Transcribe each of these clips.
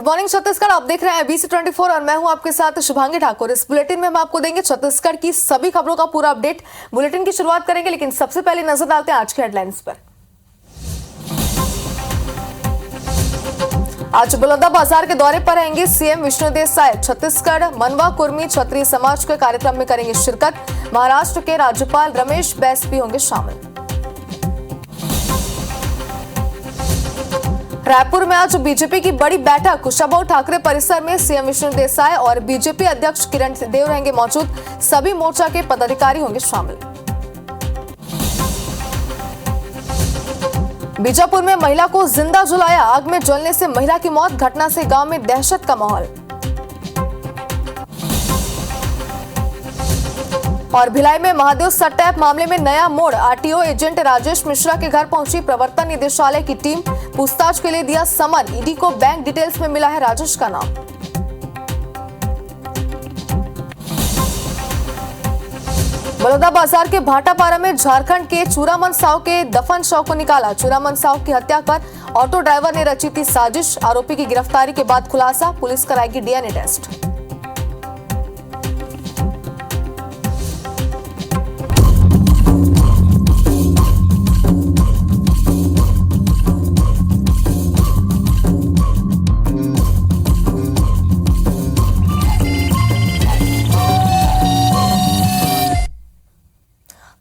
Morning Chhattisgarh, आप देख रहे हैं BC24 और मैं हूं आपके साथ शुभांगी ठाकुर। इस बुलेटिन में हम आपको देंगे छत्तीसगढ़ की सभी खबरों का पूरा अपडेट। बुलेटिन की शुरुआत करेंगे, लेकिन सबसे पहले नजर डालते हैं आज के हेडलाइंस पर। आज बलौदाबाजार के दौरे पर रहेंगे सीएम विष्णुदेव साय। छत्तीसगढ़ मनवा कुर्मी क्षत्रिय समाज के कार्यक्रम में करेंगे शिरकत। महाराष्ट्र के राज्यपाल रमेश बैस भी होंगे शामिल। रायपुर में आज बीजेपी की बड़ी बैठक। कुशाभाऊ ठाकरे परिसर में सीएम विष्णुदेव साय और बीजेपी अध्यक्ष किरण सिंहदेव रहेंगे मौजूद। सभी मोर्चा के पदाधिकारी होंगे शामिल। बीजापुर में महिला को जिंदा जलाया, आग में जलने से महिला की मौत। घटना से गांव में दहशत का माहौल। और भिलाई में महादेव सट्टैप मामले में नया मोड़। आरटीओ एजेंट राजेश मिश्रा के घर पहुंची प्रवर्तन निदेशालय की टीम। पूछताछ के लिए दिया समन। ईडी को बैंक डिटेल्स में मिला है राजेश का नाम। बलौदाबाजार के भाटापारा में झारखंड के चूरामन साव के दफन शव को निकाला। चूरामन साव की हत्या कर ऑटो ड्राइवर ने रची थी साजिश। आरोपी की गिरफ्तारी के बाद खुलासा। पुलिस कराएगी डीएनए टेस्ट।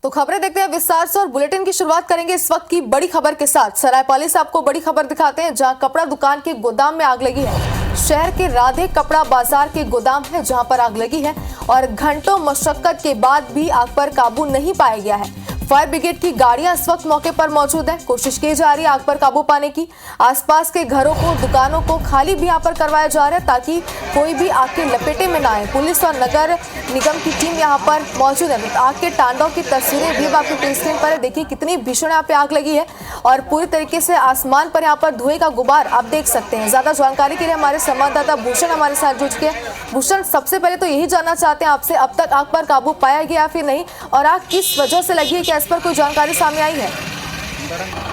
तो खबरें देखते हैं विस्तार से और बुलेटिन की शुरुआत करेंगे इस वक्त की बड़ी खबर के साथ। सरायपाली से आपको बड़ी खबर दिखाते हैं, जहां कपड़ा दुकान के गोदाम में आग लगी है। शहर के राधे कपड़ा बाजार के गोदाम है जहां पर आग लगी है और घंटों मशक्कत के बाद भी आग पर काबू नहीं पाया गया है। फायर ब्रिगेड की गाड़ियां इस वक्त मौके पर मौजूद है। कोशिश की जा रही है आग पर काबू पाने की। आसपास के घरों को, दुकानों को खाली भी यहां पर करवाया जा रहा है ताकि कोई भी आग के लपेटे में ना आए। पुलिस और नगर निगम की टीम यहां पर मौजूद है। आग के तांडव की तस्वीरें भी आपकी स्क्रीन पर है। देखिए कितनी भीषण यहाँ पे आग लगी है और पूरी तरीके से आसमान पर यहाँ पर धुएं का गुबार आप देख सकते हैं। ज्यादा जानकारी के लिए हमारे संवाददाता भूषण हमारे साथ जुड़ चुके हैं। भूषण, सबसे पहले तो यही जानना चाहते हैं आपसे, अब तक आग पर काबू पाया गया फिर नहीं, और आग किस वजह से लगी है, क्या इस पर कोई जानकारी सामने आई है?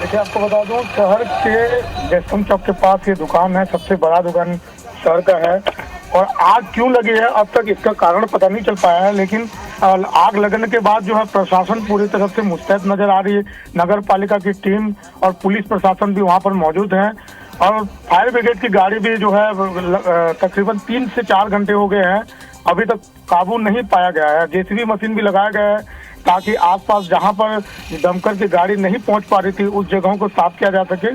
देखिए, आपको बता दूं, शहर के जयस्तंभ चौक के पास ये दुकान है, सबसे बड़ा दुकान शहर का है। और आग क्यों लगी है अब तक इसका कारण पता नहीं चल पाया है, लेकिन आग लगने के बाद जो है प्रशासन पूरी तरह से मुस्तैद नजर आ रही है। नगर पालिका की टीम और पुलिस प्रशासन भी वहां पर मौजूद है और फायर ब्रिगेड की गाड़ी भी जो है तकरीबन 3 से 4 घंटे हो गए हैं, अभी तक काबू नहीं पाया गया है। जेसीबी मशीन भी लगाया गया है ताकि आसपास जहां पर दमकल की गाड़ी नहीं पहुंच पा रही थी उस जगहों को साफ किया जा सके।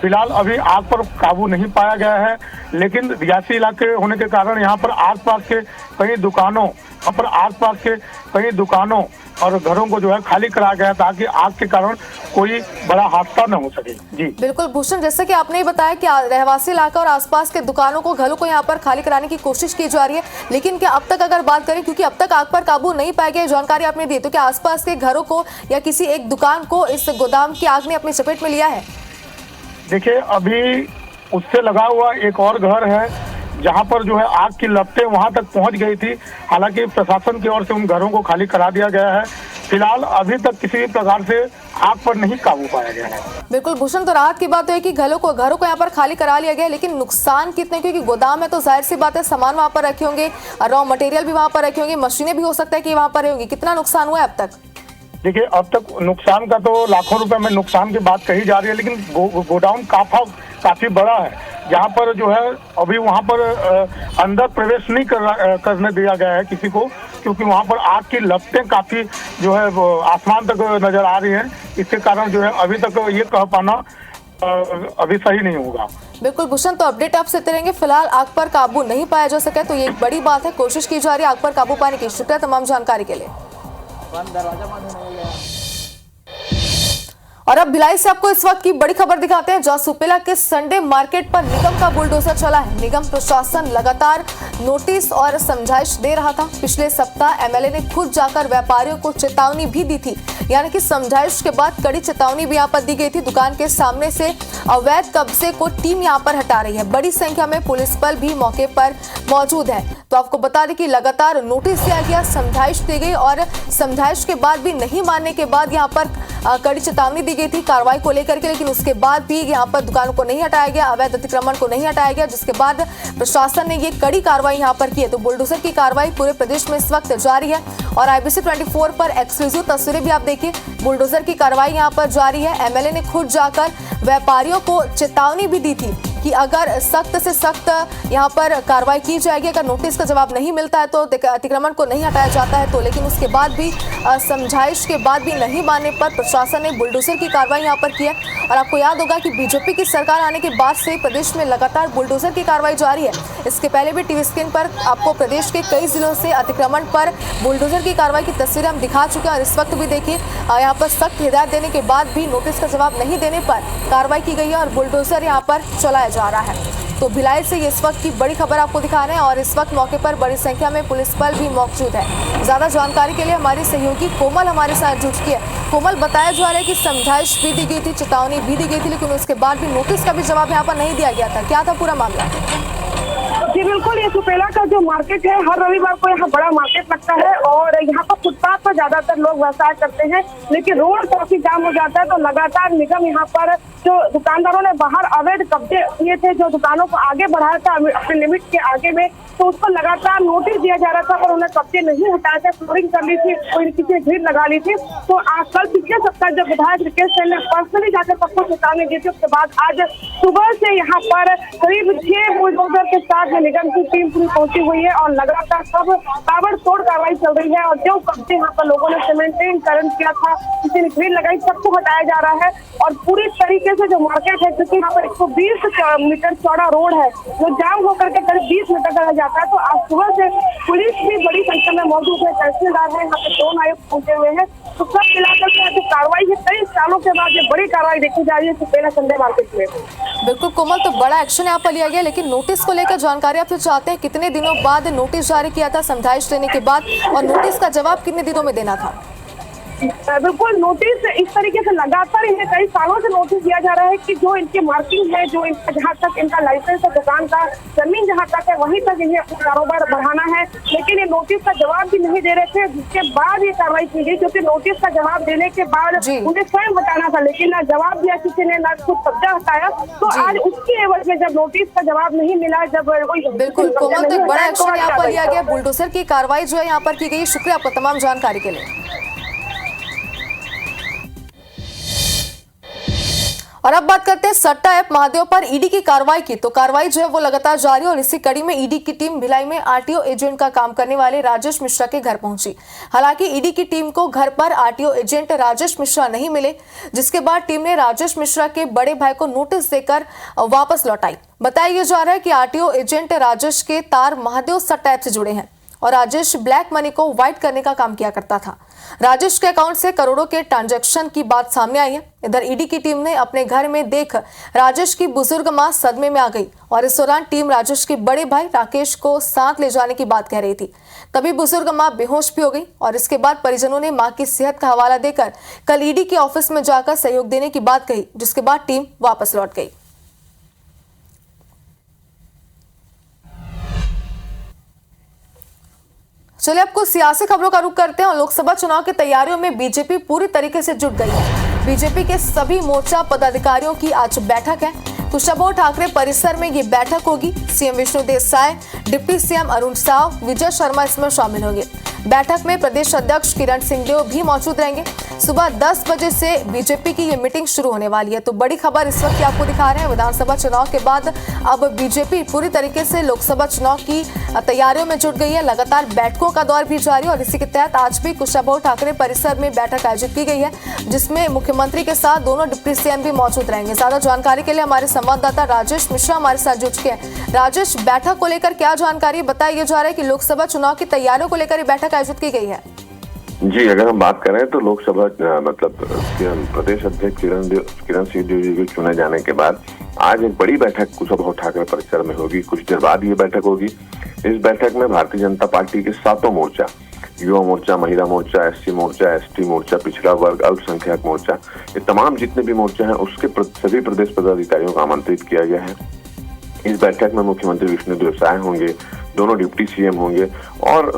फिलहाल अभी आग पर काबू नहीं पाया गया है, लेकिन रियासी इलाके होने के कारण यहाँ पर आसपास के कई दुकानों और घरों को जो है खाली कराया गया ताकि आग के कारण कोई बड़ा हादसा न हो सके। जी बिल्कुल भूषण, जैसे कि आपने ही बताया कि रहवासी इलाका और आसपास के दुकानों को, घरों को यहाँ पर खाली कराने की कोशिश की जा रही है, लेकिन क्या अब तक अगर बात करें, क्योंकि अब तक आग पर काबू नहीं पाया गया, जानकारी आपने दी, तो क्या आसपास के घरों को या किसी एक दुकान को इस गोदाम की आग ने अपनी चपेट में लिया है? देखिए, अभी उससे लगा हुआ एक और घर है जहां पर जो है आग की लपटें वहां तक पहुंच गई थी। हालांकि प्रशासन की ओर से उन घरों को खाली करा दिया गया है। फिलहाल अभी तक किसी भी प्रकार से आग पर नहीं काबू पाया गया है। बिल्कुल भूषण, तो राहत की बात है कि घरों को यहाँ पर खाली करा लिया गया है, लेकिन नुकसान कितने, क्योंकि गोदाम है तो जाहिर सी बात है सामान वहां पर रखे होंगे, रॉ मटेरियल भी वहां पर रखे होंगे, मशीनें भी हो सकता है कि वहां पर होंगी। कितना नुकसान हुआ है अब तक? देखिए, अब तक नुकसान का तो लाखों रुपए में नुकसान की बात कही जा रही है, लेकिन गोडाउन काफी बड़ा है, जहाँ पर जो है अभी वहाँ पर अंदर प्रवेश नहीं करने दिया गया है किसी को, क्योंकि वहाँ पर आग की लपटें काफी जो है आसमान तक नजर आ रही हैं। इसके कारण जो है अभी तक ये कह पाना अभी सही नहीं होगा। बिल्कुल भूषण, तो अपडेट आप देते रहेंगे। फिलहाल आग पर काबू नहीं पाया जा सका तो ये एक बड़ी बात है। कोशिश की जा रही है आग पर काबू पाने की। शुक्रिया तमाम जानकारी के लिए। और अब भिलाई से आपको इस वक्त की बड़ी खबर दिखाते हैं, जहां सुपेला के संडे मार्केट पर निगम का बुलडोजर चला है। निगम प्रशासन लगातार नोटिस और समझाइश दे रहा था। पिछले सप्ताह एमएलए ने खुद जाकर व्यापारियों को चेतावनी भी दी थी, यानी कि समझाइश के बाद कड़ी चेतावनी भी यहाँ पर दी गई थी। दुकान के सामने से अवैध कब्जे को टीम यहाँ पर हटा रही है। बड़ी संख्या में पुलिस बल भी मौके पर मौजूद है। तो आपको बता दें कि लगातार नोटिस दिया गया, समझाइश दी गई और समझाइश के बाद भी नहीं मानने के बाद यहाँ पर कड़ी चेतावनी दी गई थी कार्रवाई को लेकर के, लेकिन उसके बाद भी यहाँ पर दुकानों को नहीं हटाया गया, अवैध अतिक्रमण को नहीं हटाया गया, जिसके बाद प्रशासन ने ये कड़ी कार्रवाई यहाँ पर की है। तो बुलडोजर की कार्रवाई पूरे प्रदेश में इस वक्त जारी है और IBC 24 पर एक्सक्लूसिव तस्वीरें भी आप देखिए। बुलडोजर की कार्रवाई यहाँ पर जारी है। MLA ने खुद जाकर व्यापारियों को चेतावनी भी दी थी कि अगर सख्त से सख्त यहाँ पर कार्रवाई की जाएगी, अगर नोटिस का जवाब नहीं मिलता है तो अतिक्रमण को नहीं हटाया जाता है तो, लेकिन उसके बाद भी समझाइश के बाद भी नहीं मानने पर प्रशासन ने बुलडोजर की कार्रवाई यहाँ पर की है। और आपको याद होगा कि बीजेपी की सरकार आने के बाद से प्रदेश में लगातार बुलडोजर की कार्रवाई जारी है। इसके पहले भी टीवी स्क्रीन पर आपको प्रदेश के कई जिलों से अतिक्रमण पर बुलडोजर की कार्रवाई की तस्वीरें हम दिखा चुके हैं और इस वक्त भी देखिए यहाँ पर सख्त हिदायत देने के बाद भी नोटिस का जवाब नहीं देने पर कार्रवाई की गई है और बुलडोजर यहाँ पर चलाया जा रहा है। तो भिलाई से इस वक्त की बड़ी खबर आपको दिखा रहे हैं और इस वक्त मौके पर बड़ी संख्या में पुलिस बल भी मौजूद है। ज्यादा जानकारी के लिए हमारी सहयोगी कोमल हमारे साथ जुड़ चुकी है। कोमल, बताया जा रहा है कि समझाइश भी दी गई थी, चेतावनी भी दी गई थी, लेकिन उसके बाद भी नोटिस का भी जवाब यहाँ पर नहीं दिया गया था। क्या था पूरा मामला? जी बिल्कुल, ये सुपेला का जो मार्केट है हर रविवार को यहाँ बड़ा मार्केट लगता है और यहाँ पर फुटपाथ पर ज्यादातर लोग व्यवसाय करते हैं, लेकिन रोड काफी जाम हो जाता है। तो लगातार निगम यहाँ पर जो दुकानदारों ने बाहर अवैध कब्जे किए थे, जो दुकानों को आगे बढ़ाया था अपने लिमिट के आगे में, तो उस पर लगातार नोटिस दिया जा रहा था पर उन्हें कब्जे नहीं हटाए थे, फ्लोरिंग कर ली थी, कोई किसी ने भीड़ लगा ली थी। तो आज कल पिछले सप्ताह जब विधायक रिकेश सिंह ने पर्सनली जाकर सबको चेतावनी दी थी, उसके बाद आज सुबह से यहाँ पर करीब 6 बुलडोजर के साथ निगम की टीम पूरी पहुंची हुई है और लगातार सब ताबड़तोड़ कार्रवाई चल रही है। और जो कब्जे यहाँ पर लोगों ने सीमेंटीकरण किया था, किसी ने भीड़ लगाई, सबको हटाया जा रहा है। और पूरी तरीके से जो मार्केट है, क्योंकि यहाँ पर 120 मीटर चौड़ा रोड है जो जाम होकर के करीब 20 मीटर तक जाता है। तो आज सुबह से पुलिस भी बड़ी संख्या में मौजूद है, तहसीलदार है, यहाँ पे 2 नायक पहुंचे हुए हैं। तो सब मिलाकर के जो कार्रवाई है, कई सालों के बाद ये बड़ी कार्रवाई देखी जा रही है सुपेला संडे मार्केट में। बिल्कुल कोमल, तो बड़ा एक्शन यहाँ पर लिया गया, लेकिन नोटिस को लेकर जानकारी आपसे चाहते हैं। कितने दिनों बाद नोटिस जारी किया था समझाइश देने के बाद, और नोटिस का जवाब कितने दिनों में देना था? बिल्कुल, नोटिस इस तरीके से लगातार इन्हें कई सालों से नोटिस दिया जा रहा है कि जो इनकी मार्किंग है, जो इनका जहाँ तक इनका लाइसेंस है दुकान का, जमीन जहाँ तक है वहीं तक इन्हें अपना कारोबार बढ़ाना है, लेकिन ये नोटिस का जवाब भी नहीं दे रहे थे, जिसके बाद ये कार्रवाई की गई। क्योंकि नोटिस का जवाब देने के बाद उन्हें स्वयं हटाना था, लेकिन ना जवाब दिया किसी ने, ना खुद कब्जा हटाया। तो आज उसकी एवज में जब नोटिस का जवाब नहीं मिला, जब बिल्कुल कोमल, तो बड़ा एक्शन यहाँ पर लिया गया, बुलडोजर की कार्रवाई जो है यहाँ पर की गई। शुक्रिया आपका तमाम जानकारी के लिए। और अब बात करते हैं सट्टा ऐप महादेव पर ईडी की कार्रवाई की। तो कार्रवाई जो है वो लगातार जारी और इसी कड़ी में ईडी की टीम भिलाई में आरटीओ एजेंट का काम करने वाले राजेश मिश्रा के घर पहुंची। हालांकि ईडी की टीम को घर पर आरटीओ एजेंट राजेश मिश्रा नहीं मिले, जिसके बाद टीम ने राजेश मिश्रा के बड़े भाई को नोटिस देकर वापस लौटाई। बताया जा रहा है कि आरटीओ एजेंट राजेश के तार महादेव सट्टा ऐप से जुड़े हैं और राजेश ब्लैक मनी को व्हाइट करने का काम किया करता था। राजेश के अकाउंट से करोड़ों के ट्रांजैक्शन की बात सामने आई है। इधर ईडी की टीम ने अपने घर में देख राजेश की बुजुर्ग मां सदमे में आ गई और इस दौरान टीम राजेश के बड़े भाई राकेश को साथ ले जाने की बात कह रही थी। तभी बुजुर्ग मां बेहोश भी हो गई और इसके बाद परिजनों ने मां की सेहत का हवाला देकर कल ईडी के ऑफिस में जाकर सहयोग देने की बात कही, जिसके बाद टीम वापस लौट गई। चलिए आपको सियासी खबरों का रुख करते हैं और लोकसभा चुनाव की तैयारियों में बीजेपी पूरी तरीके से जुट गई है। बीजेपी के सभी मोर्चा पदाधिकारियों की आज बैठक है। कुशाभाऊ ठाकरे परिसर में ये बैठक होगी। CM Vishnudeo Sai, deputy CM Arun Sao, Vijay Sharma इसमें शामिल होंगे। बैठक में प्रदेश अध्यक्ष किरण सिंहदेव भी मौजूद रहेंगे। सुबह 10 बजे से बीजेपी की ये मीटिंग शुरू होने वाली है। तो बड़ी खबर इस वक्त आपको दिखा रहे हैं। विधानसभा चुनाव के बाद अब बीजेपी पूरी तरीके से लोकसभा चुनाव की तैयारियों में जुट गई है। लगातार बैठकों का दौर भी जारी है और इसी के तहत आज भी कुशाभाऊ ठाकरे परिसर में बैठक आयोजित की गई है, जिसमें मुख्यमंत्री के साथ दोनों डिप्टी सीएम भी मौजूद रहेंगे। ज्यादा जानकारी के लिए हमारे संवाददाता राजेश मिश्रा हमारे साथ जुड़ चुके हैं। राजेश, बैठक को लेकर क्या जानकारी? बताया जा रहा है कि लोकसभा चुनाव की तैयारियों को लेकर बैठक आयोजित की गई है। जी, अगर हम बात करें तो लोकसभा मतलब प्रदेश अध्यक्ष किरण सिंहदेव जी के चुने जाने के बाद आज एक बड़ी बैठक कुशाभाऊ ठाकरे परिसर में होगी। कुछ देर बाद ये बैठक होगी। इस बैठक में भारतीय जनता पार्टी के 7 मोर्चा, युवा मोर्चा, महिला मोर्चा, एससी मोर्चा, एसटी मोर्चा, पिछड़ा वर्ग, अल्पसंख्यक मोर्चा, ये तमाम जितने भी मोर्चा हैं उसके सभी प्रदेश पदाधिकारियों को आमंत्रित किया गया है। इस बैठक में मुख्यमंत्री विष्णुदेव साय होंगे, दोनों डिप्टी सीएम होंगे और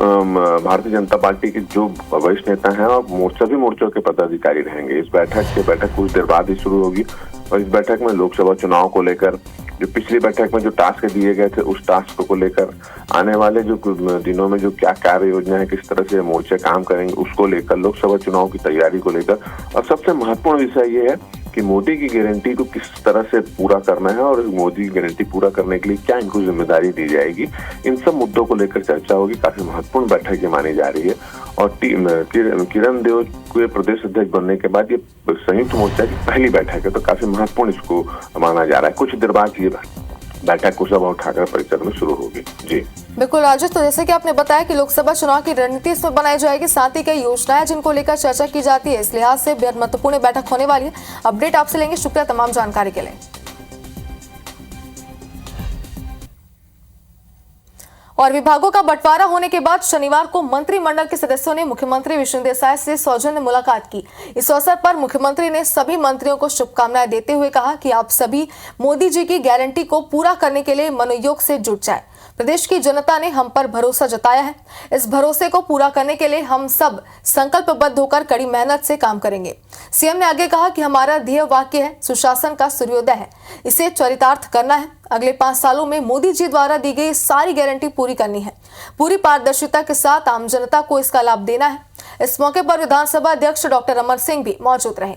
भारतीय जनता पार्टी के जो वरिष्ठ नेता हैं और सभी मोर्चों के पदाधिकारी रहेंगे। इस बैठक कुछ देर बाद ही शुरू होगी और इस बैठक में लोकसभा चुनाव को लेकर जो पिछली बैठक में जो टास्क दिए गए थे उस टास्क को लेकर आने वाले जो दिनों में जो क्या कार्य योजना है, किस तरह से मोर्चे काम करेंगे उसको लेकर, लोकसभा चुनाव की तैयारी को लेकर, और सबसे महत्वपूर्ण विषय ये है कि मोदी की गारंटी को किस तरह से पूरा करना है और मोदी की गारंटी पूरा करने के लिए क्या इनको जिम्मेदारी दी जाएगी। इन सब मुद्दों को लेकर चर्चा होगी। काफी महत्वपूर्ण बैठक ये मानी जा रही है और किरण देव के प्रदेश अध्यक्ष बनने के बाद ये संयुक्त मोर्चा की पहली बैठक है, तो काफी महत्वपूर्ण इसको माना जा रहा है। कुछ देर बाद ये बैठक कुशवाहा ठाकरे परिसर में शुरू होगी। जी बिल्कुल राजेश, तो जैसे कि आपने बताया कि लोकसभा चुनाव की रणनीति इसमें बनाई जाएगी, साथ ही कई योजनाएं जिनको लेकर चर्चा की जाती है, इस लिहाज से बेहद महत्वपूर्ण बैठक होने वाली है। अपडेट आपसे लेंगे, शुक्रिया तमाम जानकारी के लिए। और विभागों का बंटवारा होने के बाद शनिवार को मंत्रिमंडल के सदस्यों ने मुख्यमंत्री विष्णुदेव साय से सौजन्य मुलाकात की। इस अवसर पर मुख्यमंत्री ने सभी मंत्रियों को शुभकामनाएं देते हुए कहा कि आप सभी मोदी जी की गारंटी को पूरा करने के लिए मनोयोग से जुट जाए। प्रदेश की जनता ने हम पर भरोसा जताया है, इस भरोसे को पूरा करने के लिए हम सब संकल्पबद्ध होकर कड़ी मेहनत से काम करेंगे। सीएम ने आगे कहा कि हमारा ध्येय वाक्य है सुशासन का सूर्योदय है, इसे चरितार्थ करना है। अगले 5 सालों में मोदी जी द्वारा दी गई सारी गारंटी पूरी करनी है, पूरी पारदर्शिता के साथ आम जनता को इसका लाभ देना है। इस मौके पर विधानसभा अध्यक्ष डॉक्टर अमर सिंह भी मौजूद रहे।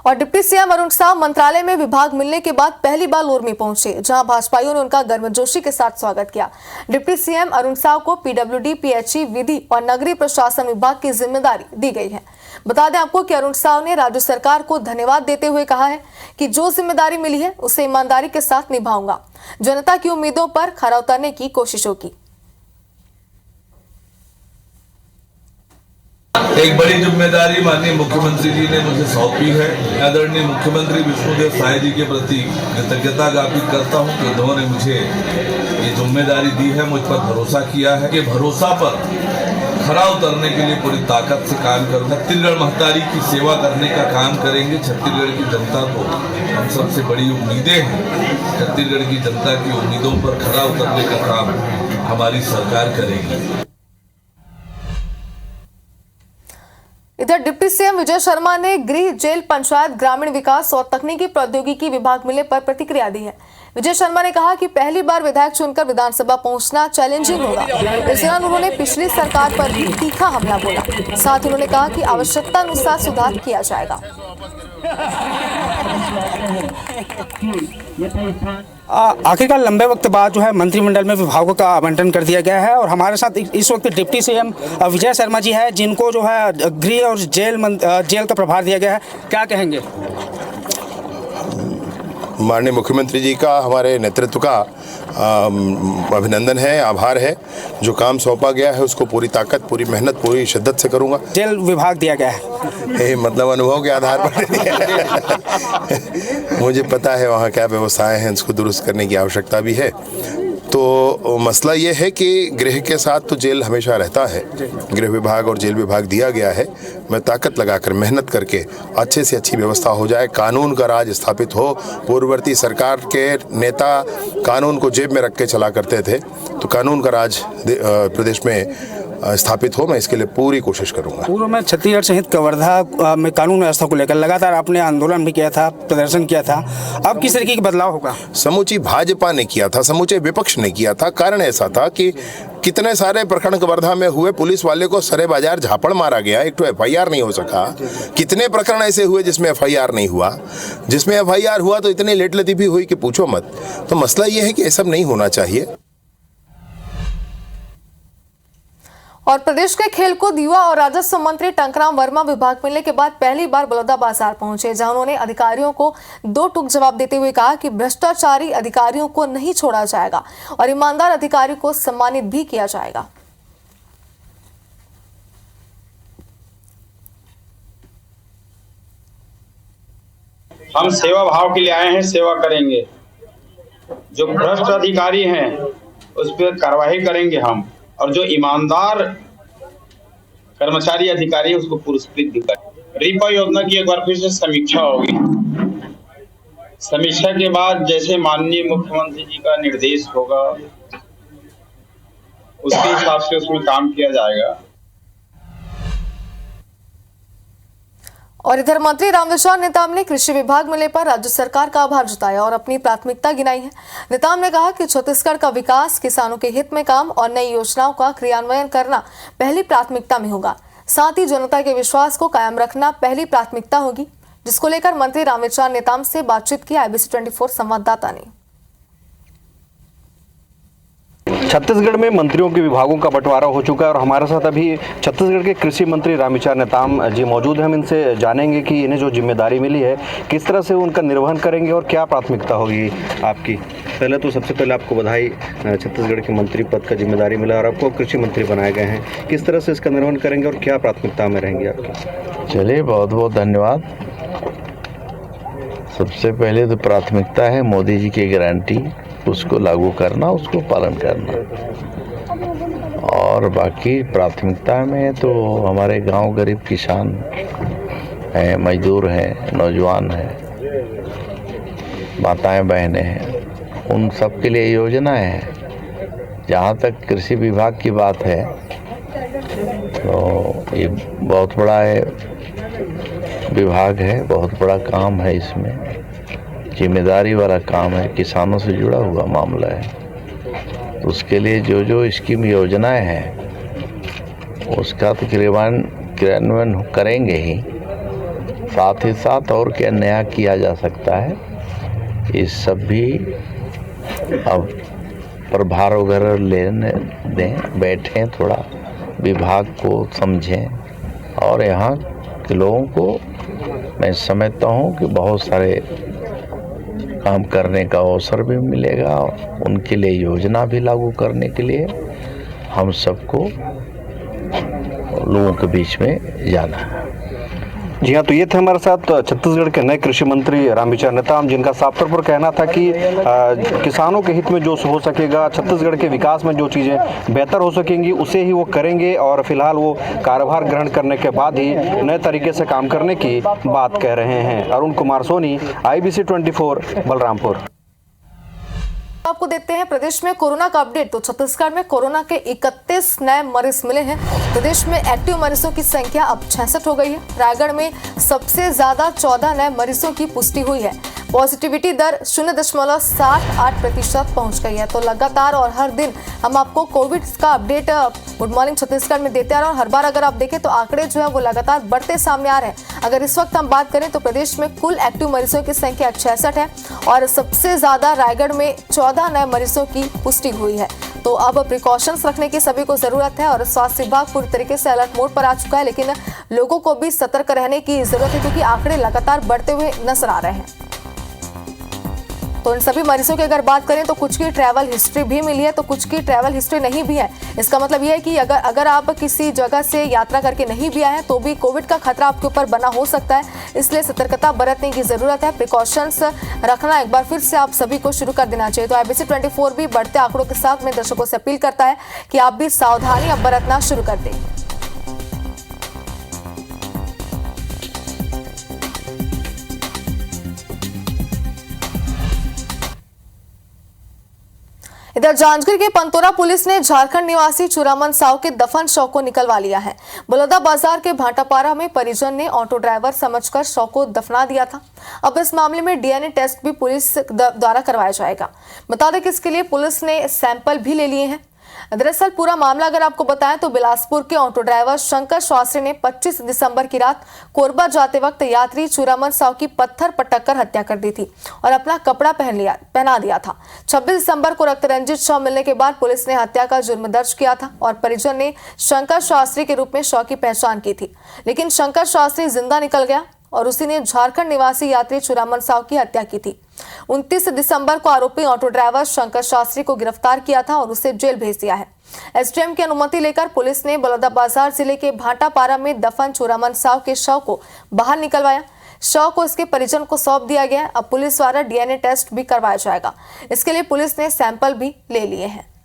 और डिप्टी सीएम अरुण साव मंत्रालय में विभाग मिलने के बाद पहली बार लोरमी पहुंचे, जहां भाजपाइयों ने उनका गर्मजोशी के साथ स्वागत किया। डिप्टी सीएम अरुण साव को पीडब्ल्यूडी, पीएचई, विधि और नगरीय प्रशासन विभाग की जिम्मेदारी दी गई है। बता दें आपको कि अरुण साव ने राज्य सरकार को धन्यवाद देते हुए कहा है कि जो जिम्मेदारी मिली है उसे ईमानदारी के साथ निभाऊंगा, जनता की उम्मीदों पर खरा उतरने की कोशिश होगी। एक बड़ी जिम्मेदारी माननीय मुख्यमंत्री जी ने मुझे सौंपी है। आदरणीय मुख्यमंत्री विष्णुदेव साय जी के प्रति कृतज्ञता ज्ञापित करता हूं कि उन्होंने मुझे ये जिम्मेदारी दी है, मुझ पर भरोसा किया है कि भरोसा पर खरा उतरने के लिए पूरी ताकत से काम करूंगा। छत्तीसगढ़ महतारी की सेवा करने का काम करेंगे। छत्तीसगढ़ की जनता को हम सबसे बड़ी उम्मीदें हैं, छत्तीसगढ़ की जनता की उम्मीदों पर खरा उतरने का काम हमारी सरकार करेगी। इधर डिप्टी सीएम विजय शर्मा ने गृह, जेल, पंचायत, ग्रामीण विकास और तकनीकी प्रौद्योगिकी विभाग मिलने पर प्रतिक्रिया दी है। विजय शर्मा ने कहा कि पहली बार विधायक चुनकर विधानसभा पहुंचना चैलेंजिंग होगा। इस दौरान उन्होंने पिछली सरकार पर भी तीखा हमला बोला। साथ ही उन्होंने कहा कि आवश्यकता अनुसार सुधार किया जाएगा। आखिरकार लंबे वक्त बाद जो है मंत्रिमंडल में विभागों का आवंटन कर दिया गया है और हमारे साथ इस वक्त डिप्टी सीएम विजय शर्मा जी है, जिनको जो है गृह और जेल का प्रभार दिया गया है। क्या कहेंगे? माननीय मुख्यमंत्री जी का हमारे नेतृत्व का अभिनंदन है, आभार है। जो काम सौंपा गया है उसको पूरी ताकत, पूरी मेहनत, पूरी शिद्दत से करूंगा। जेल विभाग दिया गया है, मतलब अनुभव के आधार पर मुझे पता है वहाँ क्या व्यवस्थाएं हैं, इसको दुरुस्त करने की आवश्यकता भी है। तो मसला ये है कि गृह के साथ तो जेल हमेशा रहता है, गृह विभाग और जेल विभाग दिया गया है। मैं ताकत लगाकर मेहनत करके अच्छे से अच्छी व्यवस्था हो जाए, कानून का राज स्थापित हो। पूर्ववर्ती सरकार के नेता कानून को जेब में रख के चला करते थे, तो कानून का राज प्रदेश में स्थापित हो, मैं इसके लिए पूरी कोशिश करूंगा। पूर्व में छत्तीसगढ़ सहित कवर्धा में कानून व्यवस्था को लेकर लगातार आपने आंदोलन भी किया था, प्रदर्शन किया था। अब किस तरीके का बदलाव होगा? समूची भाजपा ने किया था, समूचे विपक्ष ने किया था। कारण ऐसा था कि कितने सारे प्रकरण कवर्धा में हुए, पुलिस वाले को सरे बाजार झापड़ मारा गया, एक तो एफआईआर नहीं हो सका। कितने प्रकरण ऐसे हुए जिसमें एफआईआर नहीं हुआ, जिसमें एफआईआर हुआ तो इतनी लेटलतीफी हुई कि पूछो मत। तो मसला ये है कि ऐसा नहीं होना चाहिए। और प्रदेश के खेलकूद, युवा और राजस्व मंत्री टंकराम वर्मा विभाग मिलने के बाद पहली बार बलौदा बाजार पहुंचे, जहां उन्होंने अधिकारियों को दो टूक जवाब देते हुए कहा कि भ्रष्टाचारी अधिकारियों को नहीं छोड़ा जाएगा और ईमानदार अधिकारियों को सम्मानित भी किया जाएगा। हम सेवा भाव के लिए आए हैं, सेवा करेंगे। जो भ्रष्ट अधिकारी हैं उस पर कार्रवाई करेंगे हम, और जो ईमानदार कर्मचारी अधिकारी है उसको पुरस्कृत भी करेंगे। रिपा योजना की एक बार फिर से समीक्षा होगी। समीक्षा के बाद जैसे माननीय मुख्यमंत्री जी का निर्देश होगा उसके हिसाब से उसमें काम किया जाएगा। और इधर मंत्री रामविचार नेताम ने कृषि विभाग मिलने पर राज्य सरकार का आभार जताया और अपनी प्राथमिकता गिनाई है। नेताम ने कहा कि छत्तीसगढ़ का विकास, किसानों के हित में काम और नई योजनाओं का क्रियान्वयन करना पहली प्राथमिकता में होगा। साथ ही जनता के विश्वास को कायम रखना पहली प्राथमिकता होगी, जिसको लेकर मंत्री रामविचार नेताम से बातचीत की IBC 24 संवाददाता ने। छत्तीसगढ़ में मंत्रियों के विभागों का बंटवारा हो चुका है और हमारे साथ अभी छत्तीसगढ़ के कृषि मंत्री रामविचार नेताम जी मौजूद हैं। हम इनसे जानेंगे कि इन्हें जो जिम्मेदारी मिली है किस तरह से उनका निर्वहन करेंगे और क्या प्राथमिकता होगी आपकी। पहले तो सबसे पहले आपको बधाई, छत्तीसगढ़ के मंत्री पद का जिम्मेदारी मिला और आपको कृषि मंत्री बनाए गए हैं। किस तरह से इसका निर्वहन करेंगे और क्या प्राथमिकता में रहेंगी आपकी? चलिए, बहुत बहुत धन्यवाद। सबसे पहले तो प्राथमिकता है मोदी जी की गारंटी, उसको लागू करना, उसको पालन करना। और बाकी प्राथमिकता में तो हमारे गांव गरीब किसान हैं, मजदूर हैं, नौजवान हैं, माताएं बहनें हैं, उन सब के लिए योजनाएं हैं। जहाँ तक कृषि विभाग की बात है तो ये बहुत बड़ा विभाग है, बहुत बड़ा काम है, इसमें जिम्मेदारी वाला काम है, किसानों से जुड़ा हुआ मामला है। तो उसके लिए जो जो स्कीम योजनाएं हैं उसका तो क्रियान्वयन करेंगे ही, साथ ही साथ और क्या नया किया जा सकता है इस सब भी अब प्रभार वगैरह लेने दें, बैठें, थोड़ा विभाग को समझें। और यहाँ के लोगों को मैं समझता हूँ कि बहुत सारे काम करने का अवसर भी मिलेगा और उनके लिए योजना भी लागू करने के लिए हम सबको लोगों के बीच में जाना है। जी हाँ, तो ये थे हमारे साथ छत्तीसगढ़ के नए कृषि मंत्री रामविचार नेताम, जिनका साफ तौर पर कहना था कि किसानों के हित में जो हो सकेगा, छत्तीसगढ़ के विकास में जो चीज़ें बेहतर हो सकेंगी उसे ही वो करेंगे और फिलहाल वो कार्यभार ग्रहण करने के बाद ही नए तरीके से काम करने की बात कह रहे हैं। अरुण कुमार सोनी, IBC 24, बलरामपुर। आपको देते हैं प्रदेश में कोरोना का अपडेट। तो छत्तीसगढ़ में कोरोना के 31 नए मरीज मिले हैं। प्रदेश में एक्टिव मरीजों की संख्या अब 66 हो गई है। रायगढ़ में सबसे ज्यादा 14 नए मरीजों की पुष्टि हुई है। पॉजिटिविटी दर 0.78% पहुंच गई है। तो लगातार और हर दिन हम आपको कोविड का अपडेट गुड मॉर्निंग छत्तीसगढ़ में देते आ रहे हैं और हर बार अगर आप देखें तो आंकड़े जो है वो लगातार बढ़ते सामने आ रहे हैं। अगर इस वक्त हम बात करें तो प्रदेश में कुल एक्टिव मरीजों की संख्या 66 है और सबसे ज्यादा रायगढ़ में 14 नए मरीजों की पुष्टि हुई है। तो अब प्रिकॉशंस रखने की सभी को जरूरत है और स्वास्थ्य विभाग पूरी तरीके से अलर्ट मोड पर आ चुका है, लेकिन लोगों को भी सतर्क रहने की जरूरत है क्योंकि आंकड़े लगातार बढ़ते हुए नजर आ रहे हैं। तो इन सभी मरीजों की अगर बात करें तो कुछ की ट्रैवल हिस्ट्री भी मिली है तो कुछ की ट्रैवल हिस्ट्री नहीं भी है। इसका मतलब यह है कि अगर आप किसी जगह से यात्रा करके नहीं भी आए हैं तो भी कोविड का खतरा आपके ऊपर बना हो सकता है, इसलिए सतर्कता बरतने की जरूरत है। प्रिकॉशंस रखना एक बार फिर से आप सभी को शुरू कर देना चाहिए। तो IBC 24 भी बढ़ते आंकड़ों के साथ में दर्शकों से अपील करता है कि आप भी सावधानी अब बरतना शुरू कर दें। इधर जांजगीर के पंतोरा पुलिस ने झारखंड निवासी चूरामन साव के दफन शव को निकलवा लिया है। बलौदा बाजार के भाटापारा में परिजन ने ऑटो ड्राइवर समझकर शव को दफना दिया था। अब इस मामले में DNA टेस्ट भी पुलिस द्वारा करवाया जाएगा। बता दें कि इसके लिए पुलिस ने सैंपल भी ले लिए हैं। दरअसल पूरा मामला अगर आपको बताएं तो बिलासपुर के ऑटो ड्राइवर शंकर शास्त्री ने 25 दिसंबर की रात कोरबा जाते वक्त यात्री चूरामन साव की पत्थर पटक हत्या कर दी थी और अपना कपड़ा पहना दिया था। 26 दिसंबर को रक्तरंजित शव मिलने के बाद पुलिस ने हत्या का जुर्म दर्ज किया था और परिजन ने शंकर शास्त्री के रूप में शव की पहचान की थी, लेकिन शंकर शास्त्री जिंदा निकल गया और उसी ने झारखंड निवासी यात्री चूरामन साव की हत्या की थी। 29 दिसंबर को आरोपी ऑटो ड्राइवर शंकर शास्त्री को गिरफ्तार किया था और उसे जेल भेज दिया है। SDM की अनुमति लेकर पुलिस ने बलौदाबाजार जिले के भाटापारा में दफन चूरामन साव के शव को बाहर निकलवाया। शव को इसके परिजन को सौंप दिया गया। अब पुलिस द्वारा DNA टेस्ट भी करवाया जाएगा। इसके लिए पुलिस ने सैंपल भी ले लिए हैं।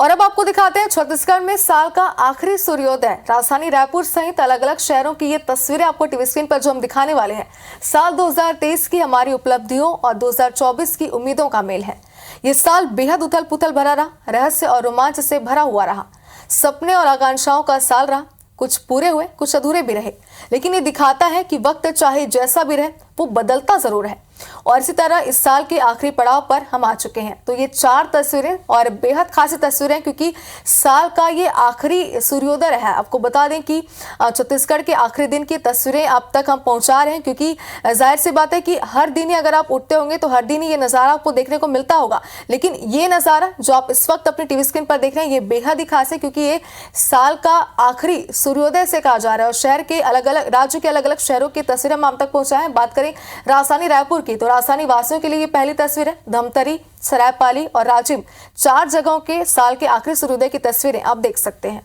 और अब आपको दिखाते हैं छत्तीसगढ़ में साल का आखिरी सूर्योदय। राजधानी रायपुर सहित अलग अलग शहरों की ये तस्वीरें आपको टीवी स्क्रीन पर जो हम दिखाने वाले हैं, साल 2023 की हमारी उपलब्धियों और 2024 की उम्मीदों का मेल है। ये साल बेहद उथल पुथल भरा रहा, रहस्य और रोमांच से भरा हुआ रहा, सपने और आकांक्षाओं का साल रहा। कुछ पूरे हुए, कुछ अधूरे भी रहे, लेकिन ये दिखाता है कि वक्त चाहे जैसा भी रहे वो बदलता जरूर है। और इसी तरह इस साल के आखिरी पड़ाव पर हम आ चुके हैं। तो ये 4 तस्वीरें और बेहद खासी तस्वीरें, क्योंकि साल का ये आखिरी सूर्योदय है। आपको बता दें कि छत्तीसगढ़ के आखिरी दिन की तस्वीरें आप तक हम पहुंचा रहे हैं, क्योंकि जाहिर सी बात है कि हर दिन ही अगर आप उठते होंगे तो हर दिन ही ये नज़ारा आपको देखने को मिलता होगा। लेकिन ये नज़ारा जो आप इस वक्त अपनी टीवी स्क्रीन पर देख रहे हैं, ये बेहद ही खास है, क्योंकि ये साल का आखिरी सूर्योदय से कहा जा रहा है। और शहर के अलग अलग राज्यों के अलग अलग शहरों की तस्वीरें हम आप तक पहुंचाएं। बात करें राजधानी रायपुर की, तो राजधानी वासियों के लिए ये पहली तस्वीर है। धमतरी, सरायपाली और राजिम 4 जगहों के साल के आखिरी सूर्योदय की तस्वीरें आप देख सकते हैं।